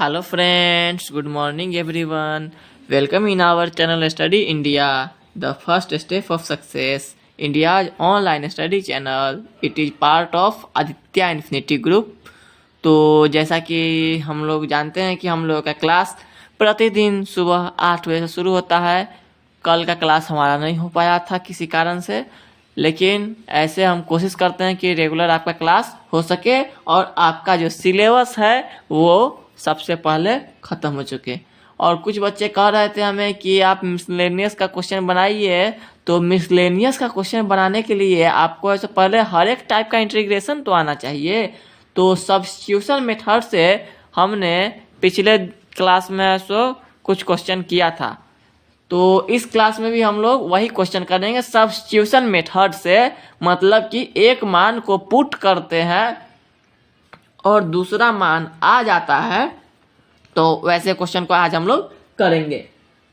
Hello friends, good morning everyone. Welcome in our channel Study India, the first step of success. India's online study channel. It is part of Aditya Infinity Group. तो जैसा कि हम लोग जानते हैं कि हम लोग का क्लास प्रतिदिन सुबह 8 बजे से शुरू होता है। कल का क्लास हमारा नहीं हो पाया था किसी कारण से, लेकिन ऐसे हम कोशिश करते हैं कि रेगुलर आपका क्लास हो सके और आपका जो सिलेबस है वो सबसे पहले ख़त्म हो चुके। और कुछ बच्चे कह रहे थे हमें कि आप मिसलेनियस का क्वेश्चन बनाइए, तो मिसलेनियस का क्वेश्चन बनाने के लिए आपको ऐसे पहले हर एक टाइप का इंटीग्रेशन तो आना चाहिए। तो सब्स्टिट्यूशन मेथड से हमने पिछले क्लास में कुछ क्वेश्चन किया था, तो इस क्लास में भी हम लोग वही क्वेश्चन करेंगे सब्स्टिट्यूशन मेथड से। मतलब कि एक मान को पुट करते हैं और दूसरा मान आ जाता है, तो वैसे क्वेश्चन को आज हम लोग करेंगे।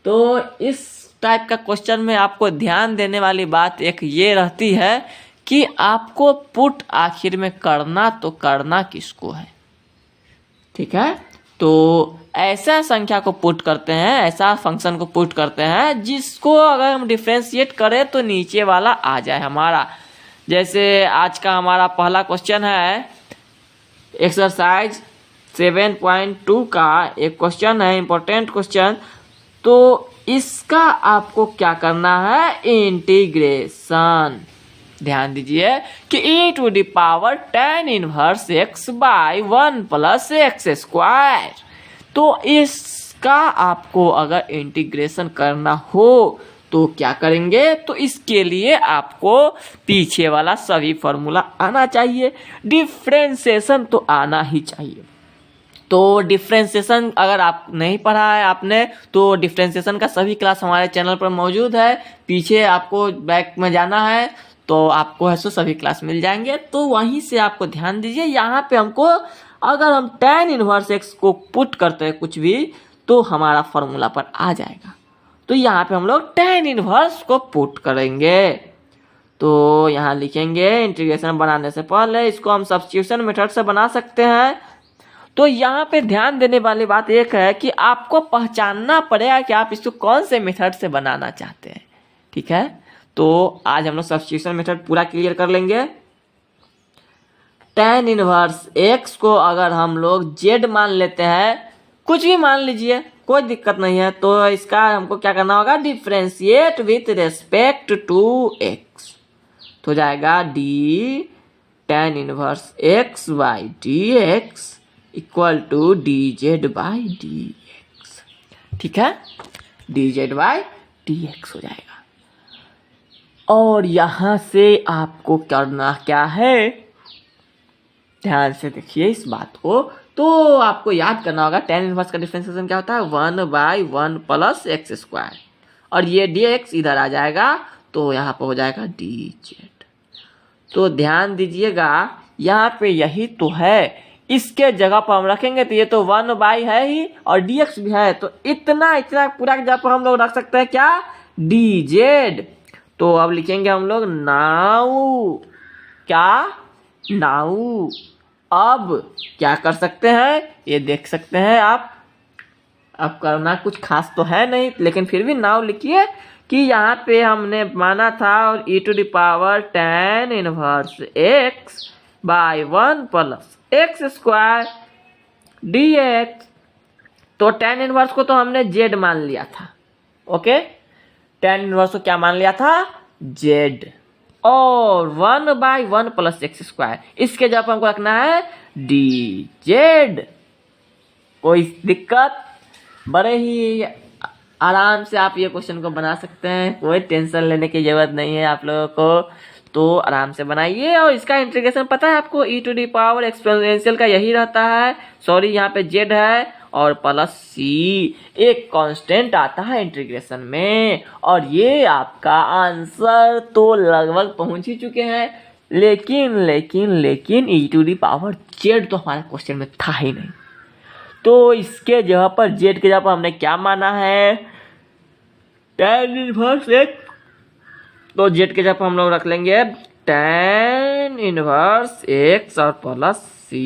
तो इस टाइप का क्वेश्चन में आपको ध्यान देने वाली बात एक ये रहती है कि आपको पुट आखिर में करना तो करना किसको है, ठीक है। तो ऐसा संख्या को पुट करते हैं, ऐसा फंक्शन को पुट करते हैं जिसको अगर हम डिफ्रेंशिएट करें तो नीचे वाला आ जाए हमारा। जैसे आज का हमारा पहला क्वेश्चन है एक्सरसाइज 7.2 का एक क्वेश्चन है, इंपॉर्टेंट क्वेश्चन। तो इसका आपको क्या करना है, इंटीग्रेशन। ध्यान दीजिए कि e⁻tan inverse x by 1 plus x square. तो इसका आपको अगर इंटीग्रेशन करना हो तो क्या करेंगे, तो इसके लिए आपको पीछे वाला सभी फॉर्मूला आना चाहिए, डिफरेंशिएशन तो आना ही चाहिए। तो डिफरेंशिएशन अगर आप नहीं पढ़ा है आपने, तो डिफरेंशिएशन का सभी क्लास हमारे चैनल पर मौजूद है। पीछे आपको बैक में जाना है तो आपको ऐसे सभी क्लास मिल जाएंगे। तो वहीं से आपको ध्यान दीजिए, यहाँ पे हमको अगर हम tan इनवर्स x को पुट करते हैं कुछ भी, तो हमारा फॉर्मूला पर आ जाएगा। तो यहाँ पे हम लोग tan इनवर्स को पुट करेंगे। तो यहाँ लिखेंगे इंटीग्रेशन बनाने से पहले इसको हम सब्स्टिट्यूशन मेथड से बना सकते हैं। तो यहाँ पे ध्यान देने वाली बात एक है कि आपको पहचानना पड़ेगा कि आप इसको कौन से मेथड से बनाना चाहते हैं, ठीक है। तो आज हम लोग सब्स्टिट्यूशन मेथड पूरा क्लियर कर लेंगे। tan इनवर्स x को अगर हम लोग z मान लेते हैं, कुछ भी मान लीजिए, कोई दिक्कत नहीं है, तो इसका हमको क्या करना होगा, differentiate with respect to x। तो जाएगा d tan inverse x by dx equal to dz by dx, ठीक है। dz बाई dx हो जाएगा। और यहाँ से आपको करना क्या है, ध्यान से देखिए इस बात को। तो आपको याद करना होगा tan इनवर्स का डिफरेंशिएशन क्या होता है, 1 बाई 1 प्लस एक्स स्क्वायर, और ये dx इधर आ जाएगा तो यहाँ पर हो जाएगा dz। तो ध्यान दीजिएगा यहाँ पे यही तो है, इसके जगह पर हम रखेंगे तो ये तो 1 बाई है ही और dx भी है, तो इतना पूरा जगह पर हम लोग रख सकते हैं क्या, dz। तो अब लिखेंगे हम लोग नाउ, क्या, नाउ। अब क्या कर सकते हैं, ये देख सकते हैं आप। अब करना कुछ खास तो है नहीं, लेकिन फिर भी नाउ लिखिए कि यहाँ पे हमने माना था और e⁻tan inverse x by 1 plus x square dx। तो tan इनवर्स को तो हमने z मान लिया था, ओके। tan इनवर्स को क्या मान लिया था, z, और 1 बाई 1 प्लस एक्स स्क्वायर, इसके जगह पर हमको रखना है dz। कोई दिक्कत, बड़े ही आराम से आप ये क्वेश्चन को बना सकते हैं, कोई टेंशन लेने की जरूरत नहीं है आप लोगों को। तो आराम से बनाइए। और इसका इंटीग्रेशन पता है आपको, e⁻ एक्सपोनेंशियल का यही रहता है, सॉरी यहाँ पे z है और प्लस c, एक कांस्टेंट आता है इंटीग्रेशन में। और ये आपका आंसर तो लगभग पहुंच ही चुके हैं, लेकिन लेकिन लेकिन e⁻z तो हमारे क्वेश्चन में था ही नहीं। तो इसके जगह पर z के जगह पर हमने क्या माना है, tan इनवर्स x। तो z के जगह पर हम लोग रख लेंगे tan इनवर्स x और प्लस c,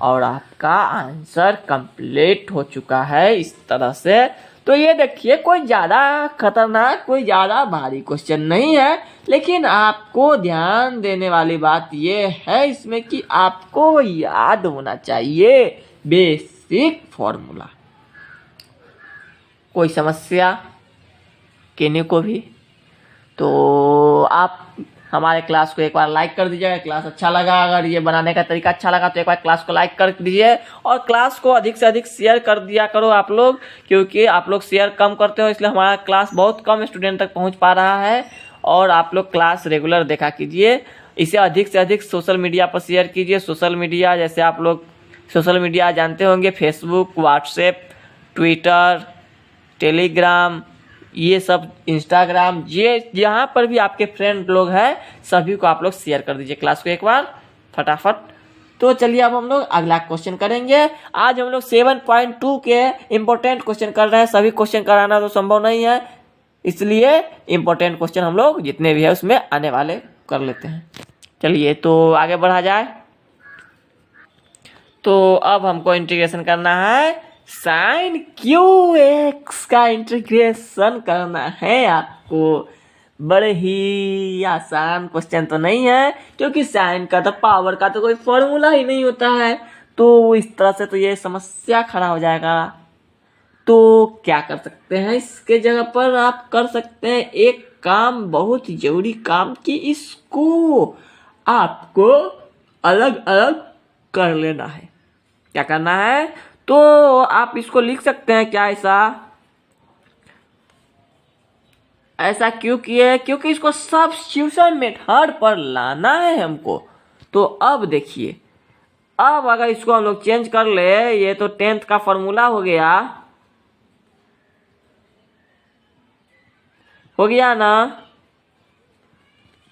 और आपका आंसर कंप्लीट हो चुका है इस तरह से। तो ये देखिए कोई ज़्यादा खतरनाक कोई ज़्यादा भारी क्वेश्चन नहीं है, लेकिन आपको ध्यान देने वाली बात ये है इसमें कि आपको याद होना चाहिए बेसिक फॉर्मूला। कोई समस्या किन्हीं को भी तो आप हमारे क्लास को एक बार लाइक कर दीजिएगा। क्लास अच्छा लगा, अगर ये बनाने का तरीका अच्छा लगा तो एक बार क्लास को लाइक कर दीजिए और क्लास को अधिक से अधिक शेयर कर दिया करो आप लोग, क्योंकि आप लोग शेयर कम करते हो इसलिए हमारा क्लास बहुत कम स्टूडेंट तक पहुंच पा रहा है। और आप लोग क्लास रेगुलर देखा कीजिए, इसे अधिक से अधिक सोशल मीडिया पर शेयर कीजिए। सोशल मीडिया जैसे आप लोग सोशल मीडिया जानते होंगे, फेसबुक, व्हाट्सएप, ट्विटर, टेलीग्राम, ये सब, इंस्टाग्राम, ये जहाँ पर भी आपके फ्रेंड लोग हैं सभी को आप लोग शेयर कर दीजिए क्लास को एक बार फटाफट। तो चलिए अब हम लोग अगला क्वेश्चन करेंगे। आज हम लोग 7.2 के इम्पोर्टेंट क्वेश्चन कर रहे हैं। सभी क्वेश्चन कराना तो संभव नहीं है, इसलिए इम्पोर्टेंट क्वेश्चन हम लोग जितने भी है उसमें आने वाले कर लेते हैं। चलिए तो आगे बढ़ा जाए। तो अब हमको इंटीग्रेशन करना है साइन क्यू एक्स का इंटीग्रेशन करना है आपको। बड़े ही आसान क्वेश्चन तो नहीं है, क्योंकि साइन का तो पावर का तो कोई फॉर्मूला ही नहीं होता है। तो इस तरह से तो ये समस्या खड़ा हो जाएगा। तो क्या कर सकते हैं इसके जगह पर, आप कर सकते हैं एक काम, बहुत जरूरी काम, कि इसको आपको अलग अलग कर लेना है। क्या करना है, तो आप इसको लिख सकते हैं क्या ऐसा क्यों किए, क्योंकि इसको सब्स्टिट्यूशन मेथड पर लाना है हमको। तो अब देखिए, अब अगर इसको हम लोग चेंज कर ले, ये तो 10th का फॉर्मूला हो गया ना,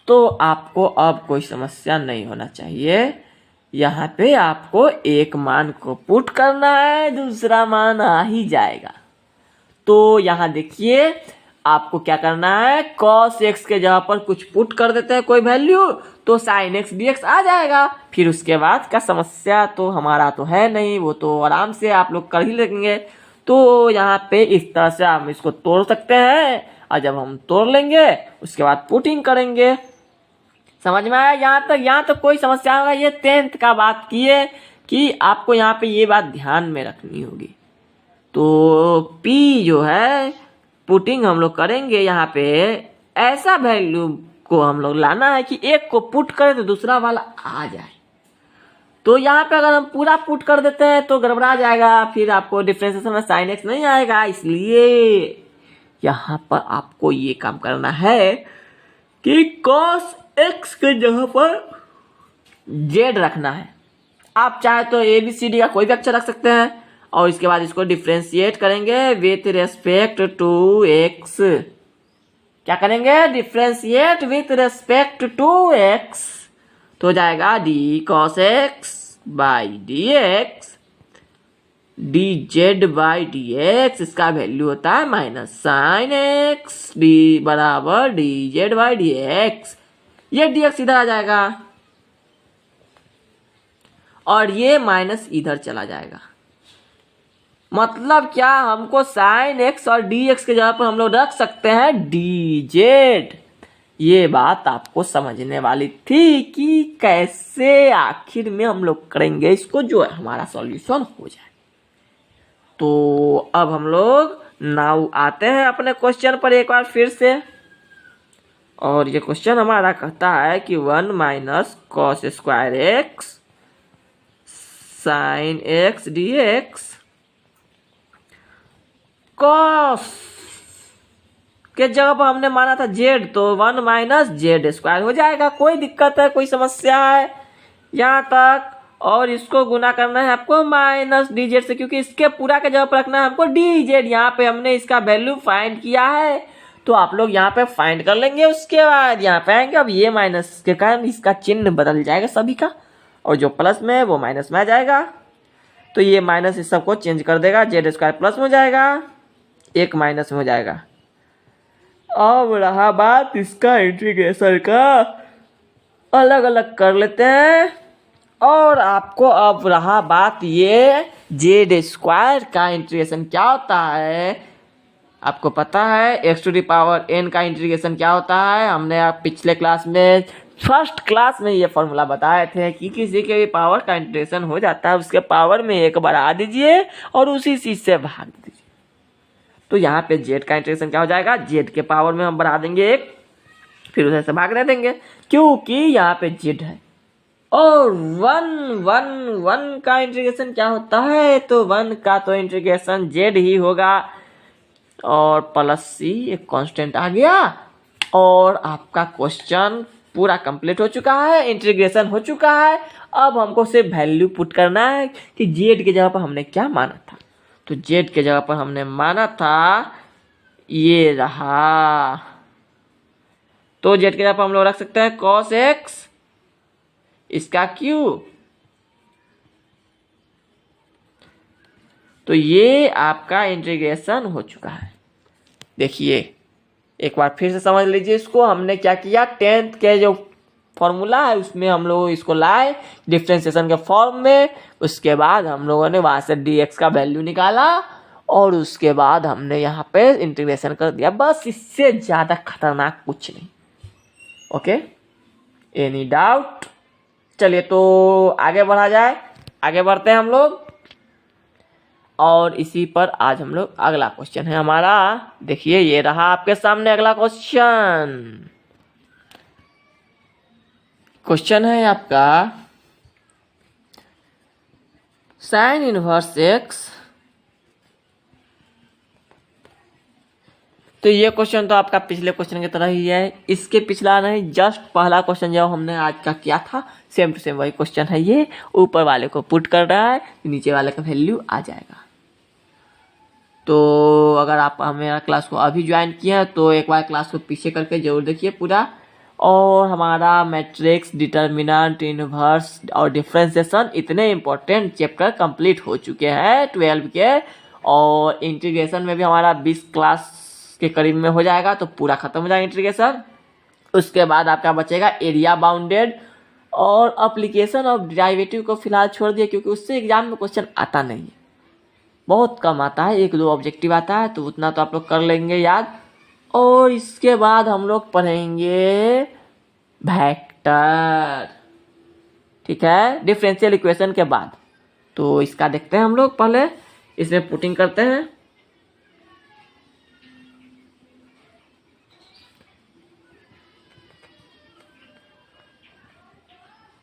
तो आपको अब कोई समस्या नहीं होना चाहिए। यहाँ पे आपको एक मान को पुट करना है, दूसरा मान आ ही जाएगा। तो यहाँ देखिए आपको क्या करना है, cos x के जगह पर कुछ पुट कर देते हैं कोई वैल्यू, तो sin x dx आ जाएगा। फिर उसके बाद का समस्या तो हमारा तो है नहीं, वो तो आराम से आप लोग कर ही लेंगे। तो यहाँ पे इस तरह से हम इसको तोड़ सकते हैं, और जब हम तोड़ लेंगे उसके बाद पुटिंग करेंगे। समझ में आया यहाँ तक कोई समस्या होगा। ये 10th का बात किए कि आपको यहाँ पे ये बात ध्यान में रखनी होगी। तो P जो है पुटिंग हम लोग करेंगे, यहाँ पे ऐसा वैल्यू को हम लोग लाना है कि एक को पुट करें तो दूसरा वाला आ जाए। तो यहाँ पे अगर हम पूरा पुट कर देते हैं तो गड़बड़ा जाएगा, फिर आपको डिफरेंशिएशन में sin x नहीं आएगा। इसलिए यहाँ पर आपको ये काम करना है कि cos x के जगह पर z रखना है। आप चाहे तो ABCD का कोई भी अक्षर रख सकते हैं, और इसके बाद इसको डिफ्रेंशिएट करेंगे विथ रेस्पेक्ट टू x। क्या करेंगे, differentiate with respect to x, तो हो जाएगा d cos x by dx, dz by dx, इसका वैल्यू होता है माइनस साइन x, d बराबर dz बाई dx। ये dx इधर आ जाएगा और ये माइनस इधर चला जाएगा। मतलब क्या, हमको साइन x और dx के जगह पर हम लोग रख सकते हैं dz। ये बात आपको समझने वाली थी कि कैसे आखिर में हम लोग करेंगे इसको, जो हमारा सॉल्यूशन हो जाए। तो अब हम लोग नाउ आते हैं अपने क्वेश्चन पर एक बार फिर से। और ये क्वेश्चन हमारा कहता है कि 1 minus cos square x sine x dx, cos के जगह पर हमने माना था z, तो 1 माइनस जेड स्क्वायर हो जाएगा। कोई दिक्कत है, कोई समस्या है यहाँ तक? और इसको गुना करना है आपको माइनस dz से, क्योंकि इसके पूरा के जगह पर रखना है हमको dz। यहाँ पे हमने इसका वैल्यू फाइंड किया है, तो आप लोग यहाँ पे फाइंड कर लेंगे। उसके बाद यहाँ पे आएंगे, अब ये माइनस के कारण इसका चिन्ह बदल जाएगा सभी का, और जो प्लस में है वो माइनस में आ जाएगा। तो ये माइनस इस सबको चेंज कर देगा, जेड स्क्वायर प्लस में हो जाएगा, एक माइनस में हो जाएगा। अब रहा बात इसका इंटीग्रेशन का, अलग अलग कर लेते हैं और आपको अब रहा बात ये जेड स्क्वायर का इंटीग्रेशन क्या होता है। आपको पता है X to the power N का इंटीग्रेशन क्या होता है। हमने आप पिछले क्लास में फर्स्ट क्लास में ये फॉर्मूला बताए थे कि किसी के भी पावर का इंटीग्रेशन हो जाता है उसके पावर में एक बढ़ा दीजिए और उसी चीज से भाग दीजिए। तो यहाँ पे जेड का इंटीग्रेशन क्या हो जाएगा, जेड के पावर में हम बढ़ा देंगे एक, फिर उसे से भाग दे देंगे क्योंकि यहाँ पे जेड है। और वन का इंटीग्रेशन क्या होता है, तो वन का तो इंटीग्रेशन जेड ही होगा और प्लस सी एक कांस्टेंट आ गया और आपका क्वेश्चन पूरा कंप्लीट हो चुका है, इंटीग्रेशन हो चुका है। अब हमको सिर्फ वैल्यू पुट करना है कि जेड की जगह पर हमने क्या माना था। तो जेड के जगह पर हमने माना था ये रहा, तो जेड के जगह पर हम लोग रख सकते हैं cos x इसका क्यूब। तो ये आपका इंटीग्रेशन हो चुका है। देखिए एक बार फिर से समझ लीजिए इसको। हमने क्या किया, 10th के जो फॉर्मूला है उसमें हम लोग इसको लाए डिफरेंशिएशन के फॉर्म में। उसके बाद हम लोगों ने वहां से dx का वैल्यू निकाला और उसके बाद हमने यहाँ पे इंटीग्रेशन कर दिया। बस इससे ज्यादा खतरनाक कुछ नहीं। Okay, any doubt? चलिए तो आगे बढ़ा जाए, आगे बढ़ते हैं हम लोग। और इसी पर आज हम लोग अगला क्वेश्चन है हमारा। देखिए ये रहा आपके सामने अगला क्वेश्चन। क्वेश्चन है आपका साइन इनवर्स एक्स। तो ये क्वेश्चन तो आपका पिछले क्वेश्चन की तरह ही है, इसके पिछला नहीं, जस्ट पहला क्वेश्चन जो हमने आज का किया था सेम टू सेम वही क्वेश्चन है। ये ऊपर वाले को पुट कर रहा है, नीचे वाले का वैल्यू आ जाएगा। तो अगर आप मेरा क्लास को अभी ज्वाइन किए हैं तो एक बार क्लास को पीछे करके जरूर देखिए पूरा। और हमारा मैट्रिक्स, डिटर्मिनेंट, इनवर्स और डिफरेंशिएशन इतने इंपॉर्टेंट चैप्टर कंप्लीट हो चुके हैं 12 के। और इंटीग्रेशन में भी हमारा 20 क्लास के करीब में हो जाएगा तो पूरा खत्म हो जाएगा इंटीग्रेशन। उसके बाद आपका बचेगा एरिया बाउंडेड और एप्लीकेशन ऑफ डेरिवेटिव को फिलहाल छोड़ दिया क्योंकि उससे एग्जाम में क्वेश्चन आता नहीं है, बहुत कम आता है, 1-2 ऑब्जेक्टिव आता है तो उतना तो आप लोग कर लेंगे याद। और इसके बाद हम लोग पढ़ेंगे वेक्टर, ठीक है, डिफरेंशियल इक्वेशन के बाद। तो इसका देखते हैं हम लोग, पहले इसमें पुटिंग करते हैं।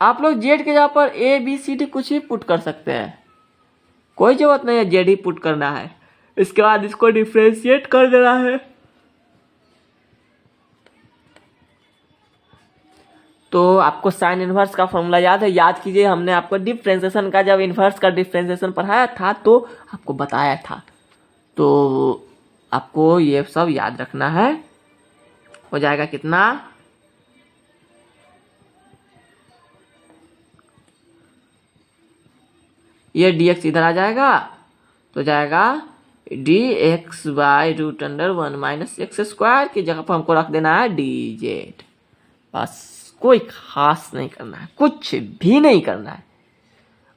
आप लोग जेड के जगह पर ए बी सी डी कुछ भी पुट कर सकते हैं, कोई जरूरत नहीं है जेड ही पुट करना है। इसके बाद इसको डिफरेंशिएट कर देना है। तो आपको साइन इनवर्स का फॉर्मूला याद है, याद कीजिए। हमने आपको डिफरेंशिएशन का जब इनवर्स का डिफरेंशिएशन पढ़ाया था तो आपको बताया था, तो आपको ये सब याद रखना है। हो जाएगा कितना, ये dx इधर आ जाएगा तो जाएगा dx by root under 1 minus X square की जगह पर हमको रख देना है dz। बस, कोई खास नहीं करना है, कुछ भी नहीं करना है।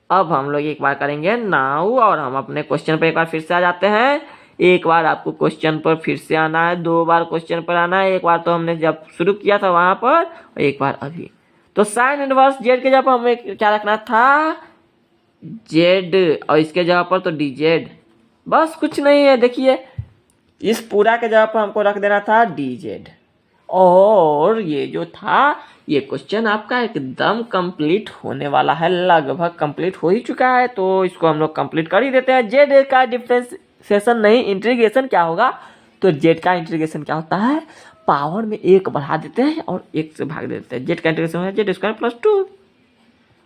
अब हम लोग एक बार करेंगे नाउ और हम अपने क्वेश्चन पर एक बार फिर से आ जाते हैं। एक बार आपको क्वेश्चन पर फिर से आना है, 2 बार क्वेश्चन पर आना है। एक बार तो हमने जब शुरू किया था वहां पर और एक बार अभी। तो साइन इनवर्स जेड के जगह पर हमें क्या रखना था, जेड, और इसके जगह पर तो dz। बस कुछ नहीं है, देखिए इस पूरा के जगह पर हमको रख देना था dz। और ये जो था ये क्वेश्चन आपका एकदम कंप्लीट होने वाला है, लगभग कंप्लीट हो ही चुका है। तो इसको हम लोग कंप्लीट कर ही देते हैं। जेड का डिफरेंशिएशन नहीं, इंटीग्रेशन क्या होगा, तो जेड का इंटीग्रेशन क्या होता है, पावर में 1 बढ़ा देते हैं और 1 से भाग देते हैं। जेड का इंटीग्रेशन है जेड स्क्वायर प्लस 2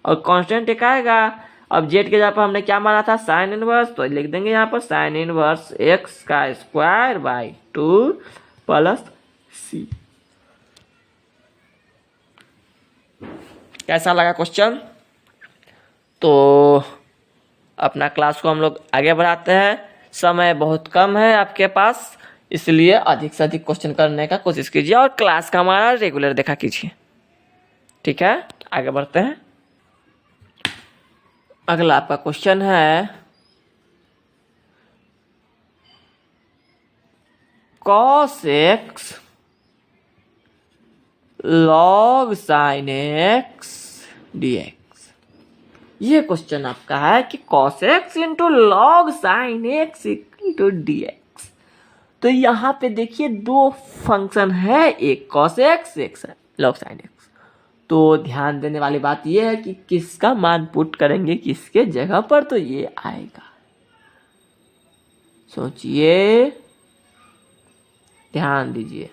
और कांस्टेंट एक आएगा। अब जेड के जगह पर हमने क्या माना था, साइन इनवर्स, तो लिख देंगे यहाँ पर साइन इनवर्स एक्स का स्क्वायर बाई 2 प्लस सी। कैसा लगा क्वेश्चन? तो अपना क्लास को हम लोग आगे बढ़ाते हैं। समय बहुत कम है आपके पास, इसलिए अधिक से अधिक क्वेश्चन करने का कोशिश कीजिए और क्लास का हमारा रेगुलर देखा कीजिए, ठीक है। आगे बढ़ते हैं। अगला आपका क्वेश्चन है cos x log sin x dx। ये क्वेश्चन आपका है कि cos x into log sine X equal to dx। तो यहाँ पे देखिए दो फंक्शन है, एक cos x एक log sin x। तो ध्यान देने वाली बात यह है कि किसका मान पुट करेंगे किसके जगह पर, तो ये आएगा। सोचिए, ध्यान दीजिए।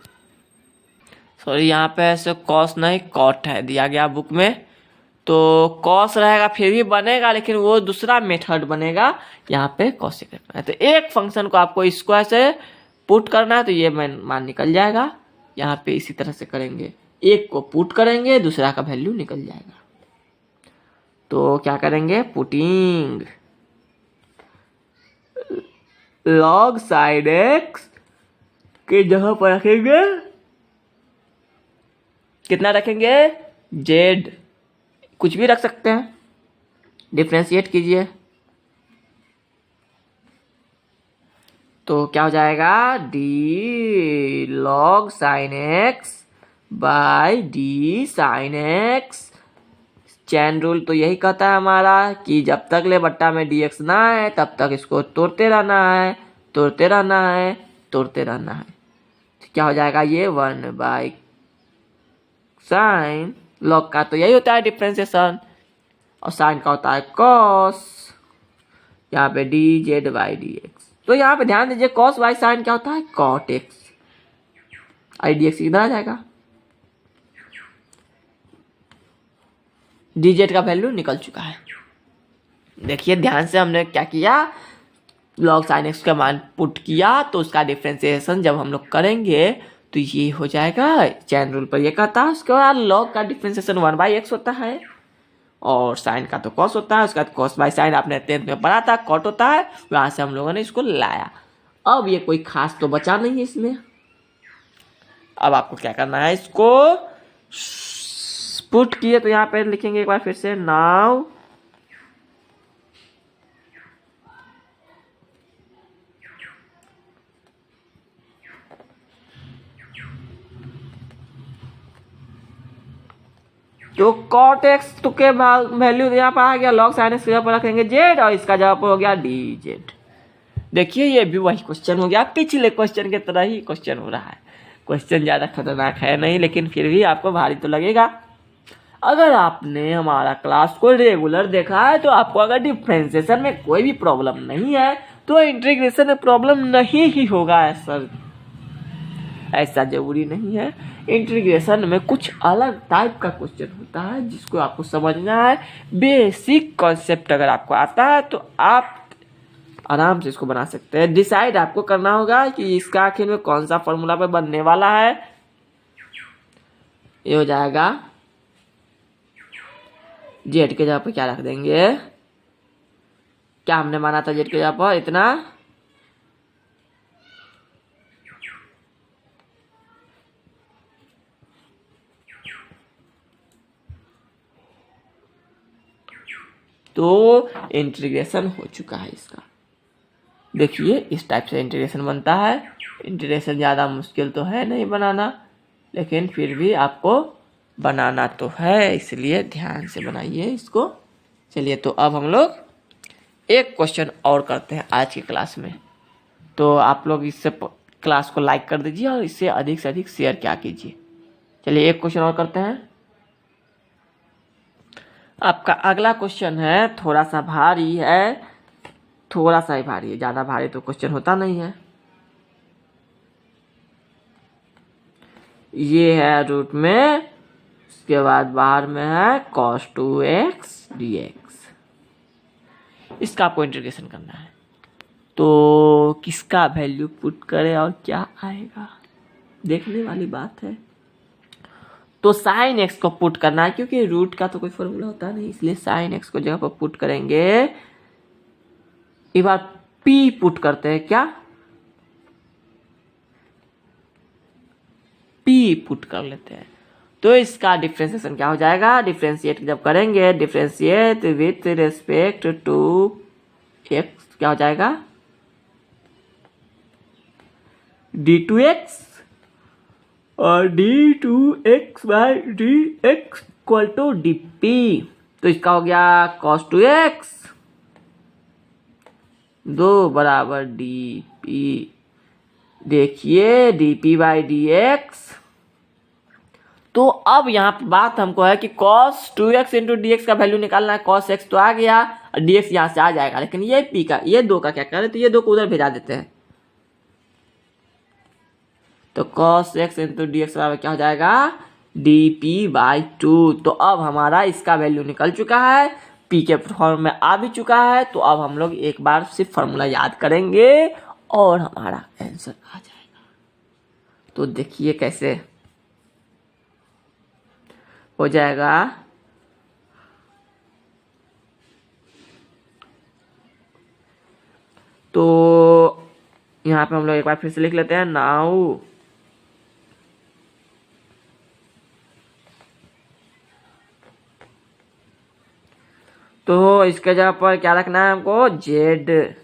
सॉरी, यहाँ पे ऐसे कॉस नहीं कॉट है दिया गया बुक में, तो कॉस रहेगा फिर भी बनेगा, लेकिन वो दूसरा मेथड बनेगा। यहाँ पे कॉसेक रखना है, तो एक फंक्शन को आपको इसको ऐसे पुट करना है, तो ये मान निकल जाएगा। यहाँ पे इसी तरह से करेंगे, एक को पुट करेंगे, दूसरा का वैल्यू निकल जाएगा। तो क्या करेंगे, पुटिंग लॉग साइन एक्स के जगह पर रखेंगे, कितना रखेंगे, जेड, कुछ भी रख सकते हैं। डिफ्रेंशिएट कीजिए तो क्या हो जाएगा, D log sine x by D sine x. Chain rule तो यही कहता है हमारा कि जब तक ले बट्टा में dx ना है तब तक इसको तोड़ते रहना है, तोड़ते रहना है, तोड़ते रहना है। तो क्या हो जाएगा, ये 1 बाई साइन, लॉग का तो यही होता है डिफ्रेंसिएशन, और साइन का होता है कॉस। यहाँ पे D Z by D x. तो यहाँ पे ध्यान दीजिए, कॉस बाई साइन क्या होता है, cot X. I D X इधर आ जाएगा, डी जेड का वैल्यू निकल चुका है। देखिए ध्यान से, हमने क्या किया, लॉग साइन एक्स का मान पुट किया, तो उसका डिफ्रेंसिएशन जब हम लोग करेंगे तो ये हो जाएगा, चैन रूल पर ये कहता है। उसके बाद लॉग का डिफ्रेंसिएशन 1 बाई एक्स होता है, और साइन का तो कॉस होता है। उसका कॉस बाई साइन आपने 10th में पढ़ा था, कॉट होता है। वहां से हम लोगों ने इसको लाया। अब ये कोई खास तो बचा नहीं है इसमें। अब आपको क्या करना है, इसको पुट किए तो यहाँ पे लिखेंगे एक बार फिर से, नाउ तो कॉट एक्स तो के वैल्यू यहाँ पर आ गया, लॉग साइन एक्स पर रखेंगे जेड, और इसका जवाब हो गया डी जेड। देखिए ये भी वही क्वेश्चन हो गया, पिछले क्वेश्चन के तरह ही क्वेश्चन हो रहा है। क्वेश्चन ज़्यादा खतरनाक है नहीं, लेकिन फिर भी आपको भारी तो लगेगा। अगर आपने हमारा क्लास को रेगुलर देखा है, तो आपको अगर डिफ्रेंसिएशन में कोई भी प्रॉब्लम नहीं है तो इंटीग्रेशन में प्रॉब्लम नहीं ही होगा। ऐसा जरूरी नहीं है। इंटीग्रेशन में कुछ अलग टाइप का क्वेश्चन होता है जिसको आपको समझना है। बेसिक कॉन्सेप्ट अगर आपको आता है तो आप आराम से इसको बना सकते हैं। डिसाइड आपको करना होगा कि इसका आखिर में कौन सा फॉर्मूला पे बनने वाला है। ये हो जाएगा, जेड के जगह पर क्या रख देंगे, क्या हमने माना था जेड के जगह पर, इतना। तो इंटीग्रेशन हो चुका है इसका। देखिए इस टाइप से इंटीग्रेशन बनता है। इंटीग्रेशन ज़्यादा मुश्किल तो है नहीं बनाना, लेकिन फिर भी आपको बनाना तो है, इसलिए ध्यान से बनाइए इसको। चलिए तो अब हम लोग एक क्वेश्चन और करते हैं आज की क्लास में। तो आप लोग इससे क्लास को लाइक कर दीजिए और इससे अधिक से अधिक शेयर क्या कीजिए। चलिए एक क्वेश्चन और करते हैं। आपका अगला क्वेश्चन है, थोड़ा सा भारी है, थोड़ा सा ही भारी है, ज़्यादा भारी तो क्वेश्चन होता नहीं है। ये है रूट में, उसके बाद बाहर में है cos 2x dx। इसका आपको इंटीग्रेशन करना है। तो किसका वैल्यू पुट करें और क्या आएगा, देखने वाली बात है। तो साइन एक्स को पुट करना है, क्योंकि रूट का तो कोई फॉर्मूला होता नहीं, इसलिए साइन एक्स को जगह पर पुट करेंगे। एक बार पी पुट करते हैं, क्या पी पुट कर लेते हैं। तो इसका डिफ्रेंसिएशन क्या हो जाएगा, डिफ्रेंशिएट जब करेंगे, differentiate with respect to X क्या हो जाएगा, d2x और d2x by D X equal to dp। तो इसका हो गया cos 2x 2 बराबर dp। देखिए dp बाई dx। तो अब यहाँ पे बात हमको है कि cos 2x इंटू डी का वैल्यू निकालना है। cos x तो आ गया और dx यहाँ से आ जाएगा, लेकिन ये p का, ये 2 का क्या करें, तो ये 2 को उधर भेजा देते हैं। तो cos x into D x बराबर क्या हो जाएगा, dp बाई 2। तो अब हमारा इसका वैल्यू निकल चुका है, p के फॉर्म में आ भी चुका है। तो अब हम लोग एक बार सिर्फ फॉर्मूला याद करेंगे और हमारा आंसर आ जाएगा। तो देखिए कैसे हो जाएगा। तो यहाँ पे हम लोग एक बार फिर से लिख लेते हैं, नाउ तो इसके जगह पर क्या रखना है हमको, z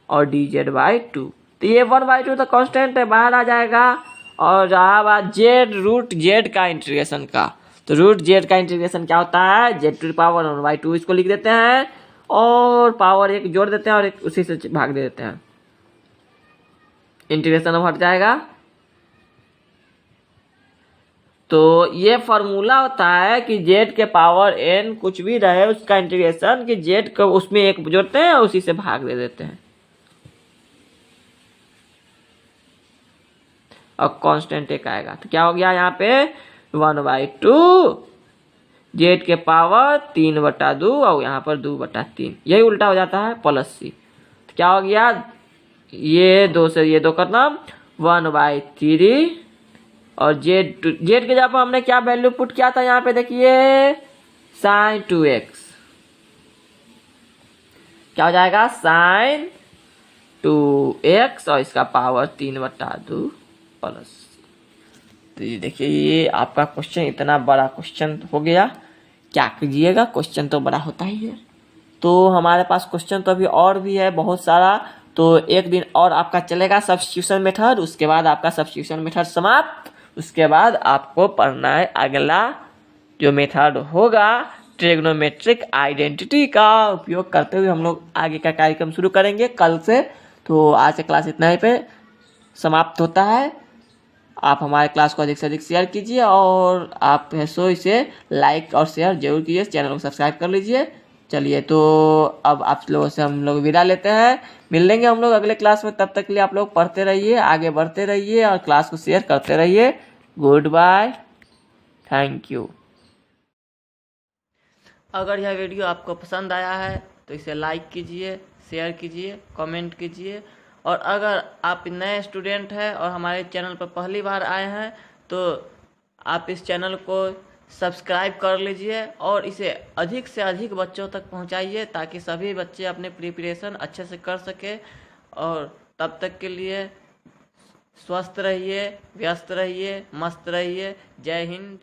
और dz बाई 2। तो ये 1/2 तो कांस्टेंट है, बाहर आ जाएगा। और रहा बात z रूट z का इंटीग्रेशन का, तो रूट z का इंटीग्रेशन क्या होता है, z टू द पावर 1/2 इसको लिख देते हैं और पावर एक जोड़ देते हैं और एक उसी से भाग दे देते हैं, इंटीग्रेशन अब हट जाएगा। तो ये फॉर्मूला होता है कि z के पावर n कुछ भी रहे उसका इंटीग्रेशन, कि z को उसमें एक जोड़ते हैं और उसी से भाग दे देते हैं और कांस्टेंट एक आएगा। तो क्या हो गया यहाँ पे 1/2 z के पावर 3/2 और यहाँ पर 2/3, यही उल्टा हो जाता है, प्लस c। तो क्या हो गया, ये 2 से ये 2 खत्म, 1/3 और z के जगह पर हमने क्या वैल्यू पुट किया था, यहाँ पे देखिए sin 2x क्या हो जाएगा, sin 2x और इसका पावर 3/2 प्लस। तो ये देखिए ये आपका क्वेश्चन इतना बड़ा क्वेश्चन हो गया, क्या कीजिएगा, क्वेश्चन तो बड़ा होता ही है। तो हमारे पास क्वेश्चन तो अभी और भी है बहुत सारा, तो एक दिन और आपका चलेगा सब्स्टिट्यूशन मेथड, उसके बाद आपका सब्स्टिट्यूशन मेथड समाप्त। उसके बाद आपको पढ़ना है अगला जो मेथड होगा ट्रिग्नोमेट्रिक आइडेंटिटी का उपयोग करते हुए हम लोग आगे का कार्यक्रम शुरू करेंगे कल से। तो आज का क्लास इतना ही पे समाप्त होता है। आप हमारे क्लास को अधिक से अधिक शेयर कीजिए और आप सो इसे लाइक और शेयर जरूर कीजिए, चैनल को सब्सक्राइब कर लीजिए। चलिए तो अब आप लोगों से हम लोग विदा लेते हैं, मिल लेंगे हम लोग अगले क्लास में। तब तक के लिए आप लोग पढ़ते रहिए, आगे बढ़ते रहिए और क्लास को शेयर करते रहिए। Good bye, thank you. अगर यह वीडियो आपको पसंद आया है तो इसे लाइक कीजिए, शेयर कीजिए, कमेंट कीजिए। और अगर आप नए स्टूडेंट हैं और हमारे चैनल पर पहली बार आए हैं तो आप इस चैनल को सब्सक्राइब कर लीजिए और इसे अधिक से अधिक बच्चों तक पहुंचाइए ताकि सभी बच्चे अपने प्रिपरेशन अच्छे से कर सके। और तब तक के लिए स्वस्थ रहिए, व्यस्त रहिए, मस्त रहिए। जय हिंद,